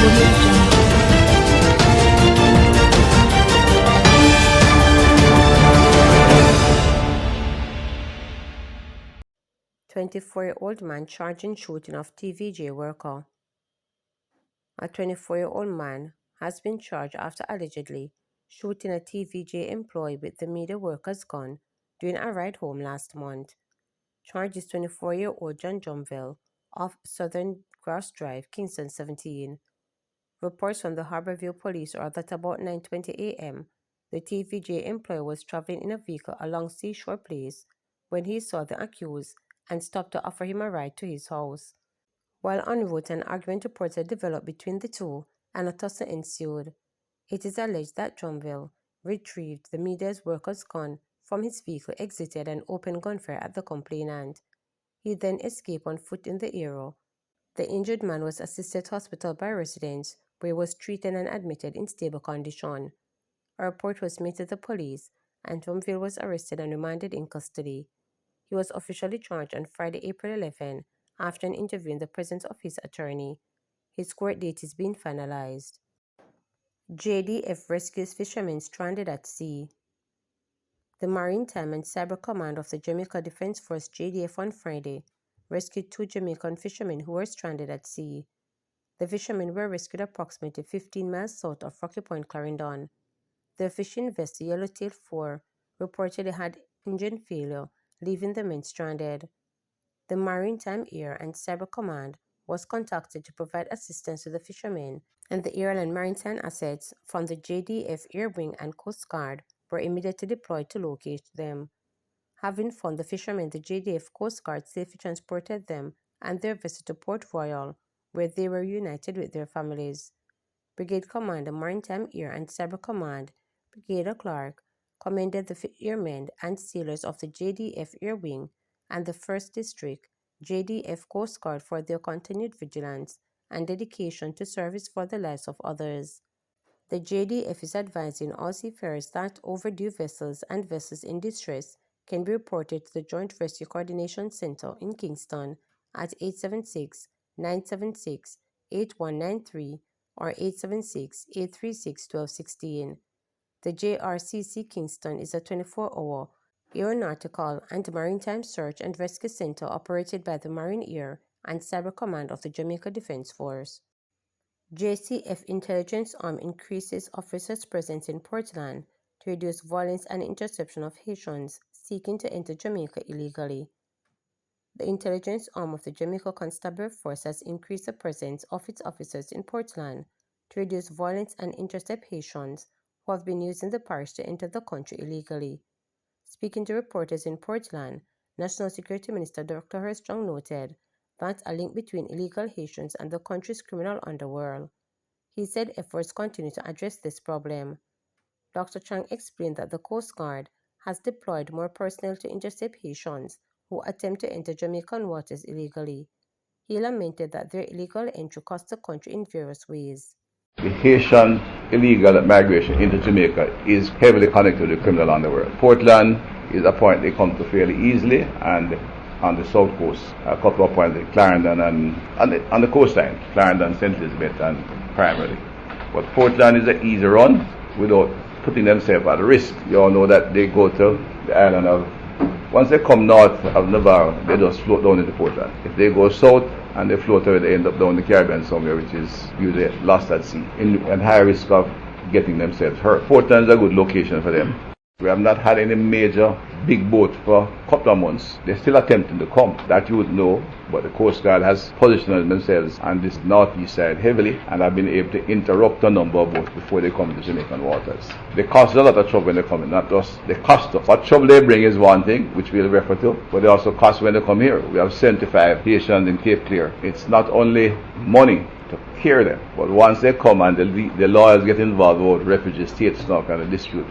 Audio Jungle. 24-year-old man charged in shooting of TVJ worker. A 24-year-old man has been charged after allegedly shooting a TVJ employee with the media worker's gun during a ride home last month. Charged is 24-year-old John Jumville of Southern Cross Drive, Kingston 17. Reports from the Harborview Police are that about 9:20 a.m., the TVJ employee was traveling in a vehicle along Seashore Place when he saw the accused and stopped to offer him a ride to his house. While en route, an argument reportedly developed between the two and a tussle ensued. It is alleged that Drumville retrieved the media's worker's gun from his vehicle, exited, and opened gunfire at the complainant. He then escaped on foot in the area. The injured man was assisted to hospital by residents, where he was treated and admitted in stable condition. A report was made to the police, and Drumville was arrested and remanded in custody. He was officially charged on Friday, April 11, after an interview in the presence of his attorney. His court date is being finalized. JDF rescues fishermen stranded at sea. The Maritime and Cyber Command of the Jamaica Defense Force JDF on Friday rescued 2 Jamaican fishermen who were stranded at sea. The fishermen were rescued approximately 15 miles south of Rocky Point, Clarendon. The fishing vessel Yellowtail 4 reportedly had engine failure, leaving the men stranded. The Maritime Air and Cyber Command was contacted to provide assistance to the fishermen, and the air and maritime assets from the JDF Air Wing and Coast Guard were immediately deployed to locate them. Having found the fishermen, the JDF Coast Guard safely transported them and their vessel to Port Royal, where they were reunited with their families. Brigade Commander Maritime Air and Cyber Command Brigadier Clark commended the airmen and sailors of the JDF Air Wing and the 1st District JDF Coast Guard for their continued vigilance and dedication to service for the lives of others. The JDF is advising all seafarers that overdue vessels and vessels in distress can be reported to the Joint Rescue Coordination Center in Kingston at 876-976-8193 or 876-836-1216. The JRCC Kingston is a 24-hour aeronautical and maritime search and rescue center operated by the Marine Air and Cyber Command of the Jamaica Defense Force. JCF Intelligence Arm increases officers' presence in Portland to reduce violence and interception of Haitians seeking to enter Jamaica illegally. The intelligence arm of the Jamaica Constabulary Force has increased the presence of its officers in Portland to reduce violence and intercept Haitians who have been using the parish to enter the country illegally. Speaking to reporters in Portland, National Security Minister Dr. Herstrong noted that a link between illegal Haitians and the country's criminal underworld. He said efforts continue to address this problem. Dr. Chang explained that the Coast Guard has deployed more personnel to intercept Haitians who attempt to enter Jamaican waters illegally. He lamented that their illegal entry costs the country in various ways. The Haitian illegal migration into Jamaica is heavily connected to the criminal underworld. Portland is a point they come to fairly easily, and on the south coast, a couple of points in Clarendon and on the coastline, Clarendon, St. Elizabeth, and primarily. But Portland is an easy run without putting themselves at risk. You all know that they go to the island of, once they come north of Navarro, they just float down into Portland. If they go south and they float away, they end up down the Caribbean somewhere, which is usually lost at sea, and high risk of getting themselves hurt. Portland is a good location for them. We have not had any major big boat for a couple of months. They're still attempting to come. That you would know, but the Coast Guard has positioned themselves on this northeast side heavily and have been able to interrupt a number of boats before they come to Jamaican waters. They cause a lot of trouble when they come in, not just they cost us. What trouble they bring is one thing, which we'll refer to, but they also cost when they come here. We have 75 Haitians in Cape Clear. It's not only money to care them, but once they come and the lawyers get involved with refugee states now kind of dispute.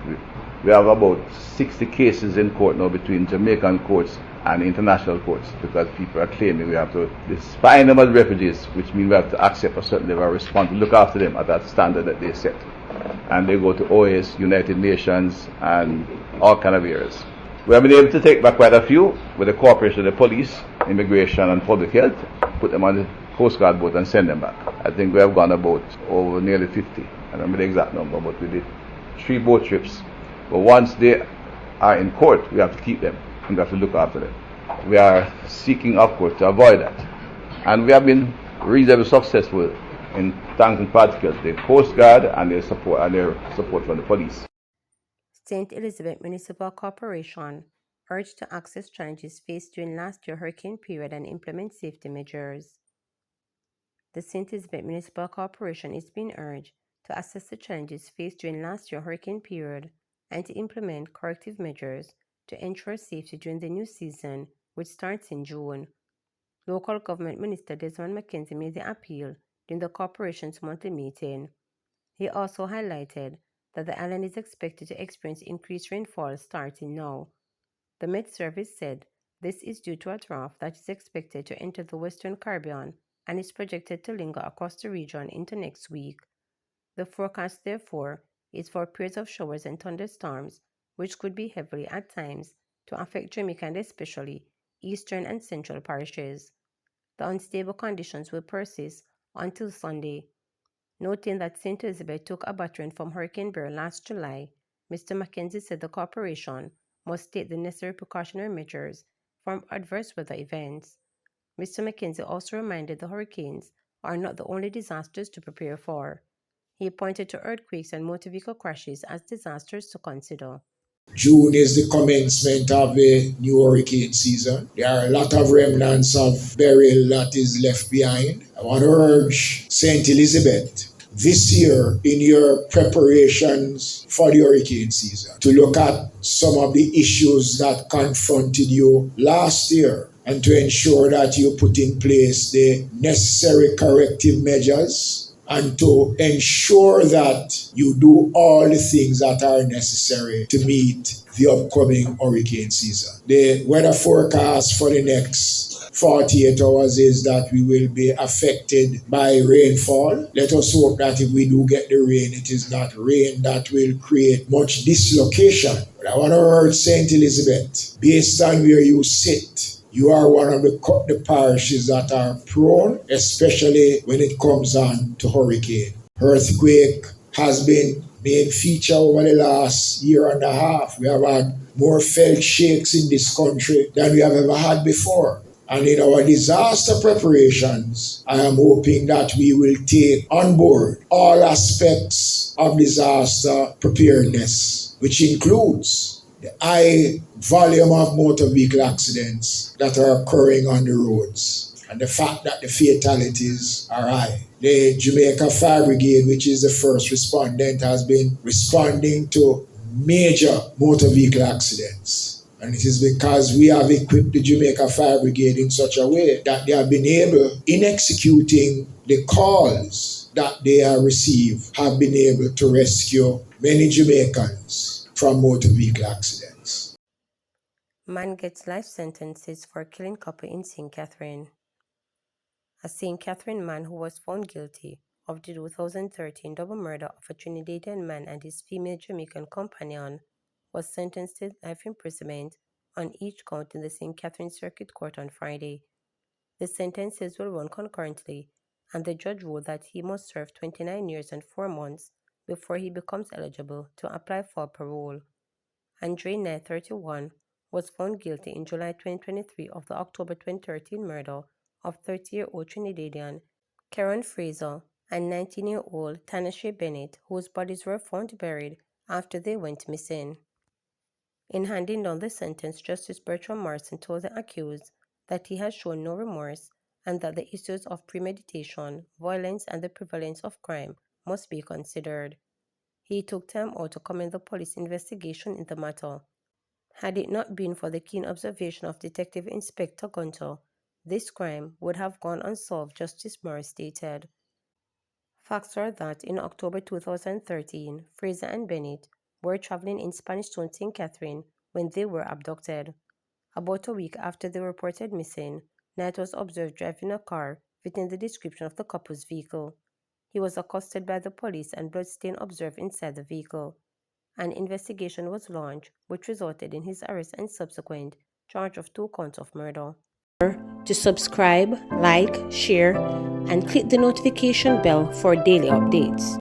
We have about 60 cases in court now between Jamaican courts and international courts because people are claiming we have to define them as refugees, which means we have to accept a certain level of responsibility, look after them at that standard that they set. And they go to OAS, United Nations, and all kind of areas. We have been able to take back quite a few with the cooperation of the police, immigration, and public health, put them on the Coast Guard boat and send them back. I think we have gone about over nearly 50. I don't remember the exact number, but we did 3 boat trips. But once they are in court, we have to keep them and we have to look after them. We are seeking, of course, to avoid that. And we have been reasonably successful in thanks in particular to the Coast Guard and their support from the police. St. Elizabeth Municipal Corporation urged to access challenges faced during last year's hurricane period and implement safety measures. The St. Elizabeth Municipal Corporation is being urged to assess the challenges faced during last year's hurricane period and to implement corrective measures to ensure safety during the new season, which starts in June. Local Government Minister Desmond McKenzie made the appeal during the corporation's monthly meeting. He also highlighted that the island is expected to experience increased rainfall starting now. The Met Service said this is due to a trough that is expected to enter the Western Caribbean and is projected to linger across the region into next week. The forecast, therefore, is for periods of showers and thunderstorms, which could be heavily at times to affect Jamaica and especially eastern and central parishes. The unstable conditions will persist until Sunday. Noting that St. Elizabeth took a battering from Hurricane Beryl last July, Mr. McKenzie said the corporation must take the necessary precautionary measures from adverse weather events. Mr. McKenzie also reminded the hurricanes are not the only disasters to prepare for. He pointed to earthquakes and motor vehicle crashes as disasters to consider. June is the commencement of the new hurricane season. There are a lot of remnants of burial that is left behind. I want to urge St. Elizabeth this year in your preparations for the hurricane season to look at some of the issues that confronted you last year and to ensure that you put in place the necessary corrective measures and to ensure that you do all the things that are necessary to meet the upcoming hurricane season. The weather forecast for the next 48 hours is that we will be affected by rainfall. Let us hope that if we do get the rain, it is not rain that will create much dislocation. But I want to urge St. Elizabeth, based on where you sit, you are one of the parishes that are prone, especially when it comes on to hurricane. Earthquake has been main feature over the last year and a half. We have had more felt shakes in this country than we have ever had before. And in our disaster preparations, I am hoping that we will take on board all aspects of disaster preparedness, which includes the high volume of motor vehicle accidents that are occurring on the roads and the fact that the fatalities are high. The Jamaica Fire Brigade, which is the first respondent, has been responding to major motor vehicle accidents. And it is because we have equipped the Jamaica Fire Brigade in such a way that they have been able, in executing the calls that they have received, have been able to rescue many Jamaicans from motor vehicle accidents. Man gets life sentences for killing couple in St. Catherine. A St. Catherine man who was found guilty of the 2013 double murder of a Trinidadian man and his female Jamaican companion was sentenced to life imprisonment on each count in the St. Catherine Circuit Court on Friday. The sentences will run concurrently, and the judge ruled that he must serve 29 years and 4 months before he becomes eligible to apply for parole. Andre Knight, 31, was found guilty in July 2023 of the October 2013 murder of 30-year-old Trinidadian Karen Fraser and 19-year-old Tanashe Bennett, whose bodies were found buried after they went missing. In handing down the sentence, Justice Bertram Morrison told the accused that he has shown no remorse and that the issues of premeditation, violence, and the prevalence of crime must be considered. He took time out to commend the police investigation in the matter. Had it not been for the keen observation of Detective Inspector Gunter, this crime would have gone unsolved, Justice Morris stated. Facts are that in October 2013, Fraser and Bennett were traveling in Spanish Town, St. Catherine when they were abducted. About a week after they were reported missing, Knight was observed driving a car fitting the description of the couple's vehicle. He was accosted by the police and bloodstain observed inside the vehicle. An investigation was launched, which resulted in his arrest and subsequent charge of 2 counts of murder. to subscribe, like, share, and click the notification bell for daily updates.